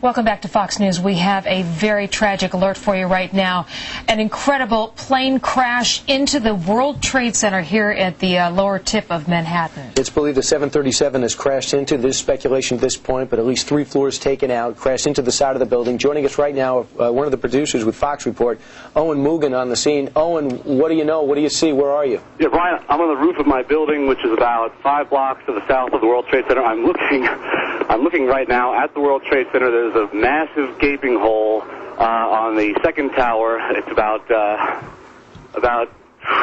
Welcome back to Fox News. We have a very tragic alert for you right now. An incredible plane crash into the World Trade Center here at the lower tip of Manhattan. It's believed the 737 has crashed into, there's speculation at this point, but at least 3 floors taken out, crashed into the side of the building. Joining us right now, one of the producers with Fox Report, Owen Mugen on the scene. Owen, what do you know? What do you see? Where are you? Yeah, Brian, I'm on the roof of my building, which is about 5 blocks to the south of the World Trade Center. I'm looking right now at the World Trade Center. There's a massive gaping hole on the second tower. It's about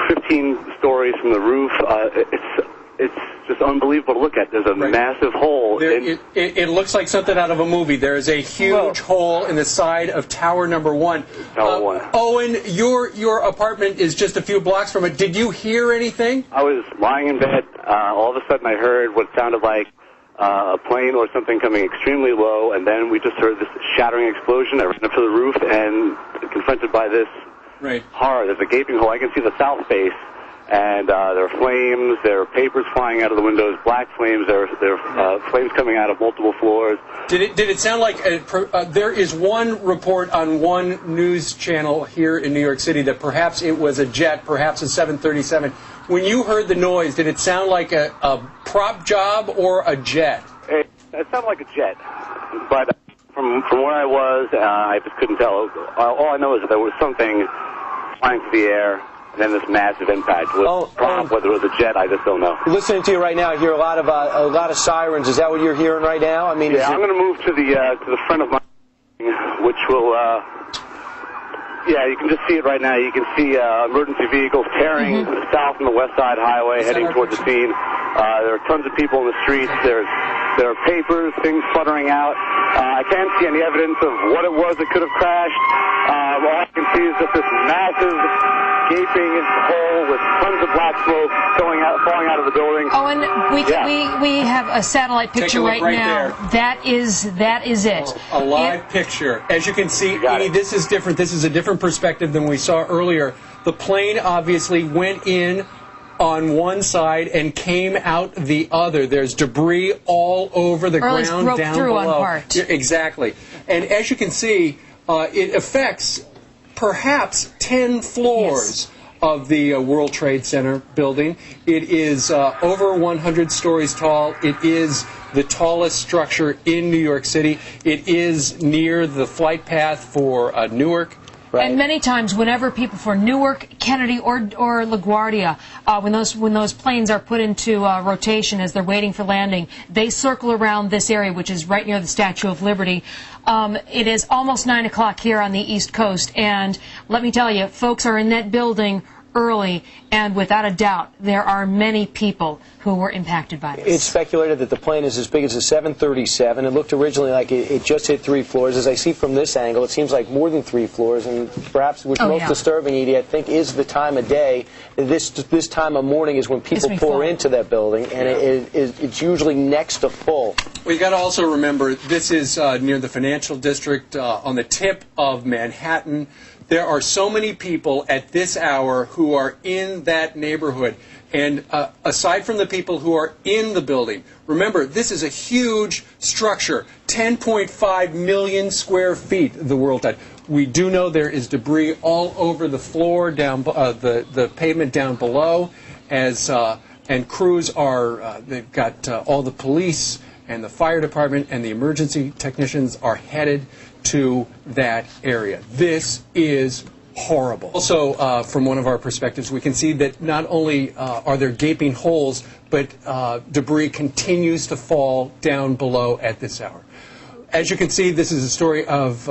15 stories from the roof. It's just unbelievable to look at. There's a massive hole. It looks like something out of a movie. There is a huge hole in the side of Tower Number 1. Tower 1. Owen, your apartment is just a few blocks from it. Did you hear anything? I was lying in bed. All of a sudden I heard what sounded like a plane or something coming extremely low, and then we just heard this shattering explosion. I ran up to the roof and confronted by this horror. There's a gaping hole. I can see the south face, and there are flames. There are papers flying out of the windows, black flames. There are flames coming out of multiple floors. Did it sound like there is one report on one news channel here in New York City that perhaps it was a jet, perhaps a 737. When you heard the noise, did it sound like a prop job or a jet? It sounded like a jet, but from where I was, I just couldn't tell. All I know is that there was something flying through the air, and then this massive impact. Whether it was a jet, I just don't know. Listening to you right now, I hear a lot of sirens. Is that what you're hearing right now? I mean, yeah, I'm going to move to the front of my, which will. Yeah, you can just see it right now. You can see emergency vehicles tearing south on the West Side Highway, heading towards the scene. There are tons of people in the streets. There are papers, things fluttering out. I can't see any evidence of what it was that could have crashed. All I can see is just this massive gaping hole with tons of black smoke falling out of the building. Owen, we have a satellite picture right now. There. That is it. A live picture. As you can see, Edie, this is different. This is a different perspective than we saw earlier. The plane obviously went in on one side and came out the other. There's debris all over the ground broke down through below. On part. Exactly. And as you can see, it affects perhaps 10 floors of the World Trade Center building. It is over 100 stories tall. It is the tallest structure in New York City. It is near the flight path for Newark. Right. And many times, whenever people for Newark, Kennedy, or LaGuardia, when those planes are put into rotation as they're waiting for landing, they circle around this area, which is right near the Statue of Liberty. It is almost 9 o'clock here on the East Coast, and let me tell you, folks are in that building early, and without a doubt, there are many people who were impacted by this. It's speculated that the plane is as big as a 737. It looked originally like it just hit 3 floors. As I see from this angle, it seems like more than 3 floors, and perhaps what's most disturbing, Edie, I think, is the time of day. This time of morning is when people pour into that building, and it's usually next to full. We've got to also remember, this is near the financial district, on the tip of Manhattan. There are so many people at this hour who are in that neighborhood. And aside from the people who are in the building, remember, this is a huge structure, 10.5 million square feet, the World Trade. We do know there is debris all over the floor, down the pavement down below, and crews are, they've got all the police and the fire department and the emergency technicians are headed to that area. This is horrible. Also, from one of our perspectives, we can see that not only are there gaping holes, but debris continues to fall down below at this hour. As you can see, this is a story of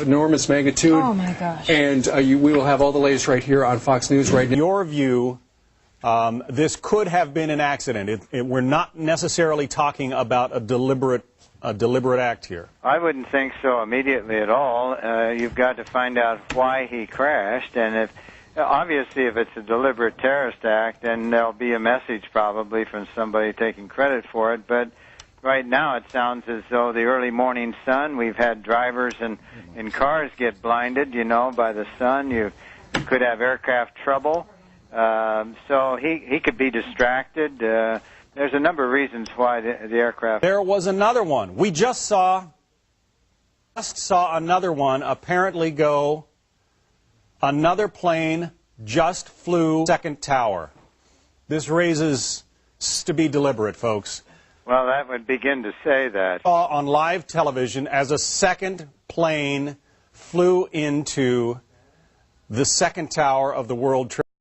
enormous magnitude. Oh, my gosh. And we will have all the latest right here on Fox News right now. In your view, this could have been an accident. We're not necessarily talking about a deliberate act here. I wouldn't think so immediately at all. You've got to find out why he crashed, and obviously if it's a deliberate terrorist act, then there'll be a message probably from somebody taking credit for it. But right now it sounds as though the early morning sun, we've had drivers and cars get blinded, by the sun. You could have aircraft trouble. So he could be distracted. There's a number of reasons why the aircraft... There was another one. We just saw saw another one apparently go. Another plane just flew second tower. This raises to be deliberate, folks. Well, that would begin to say that. On live television as a second plane flew into the second tower of the World Trade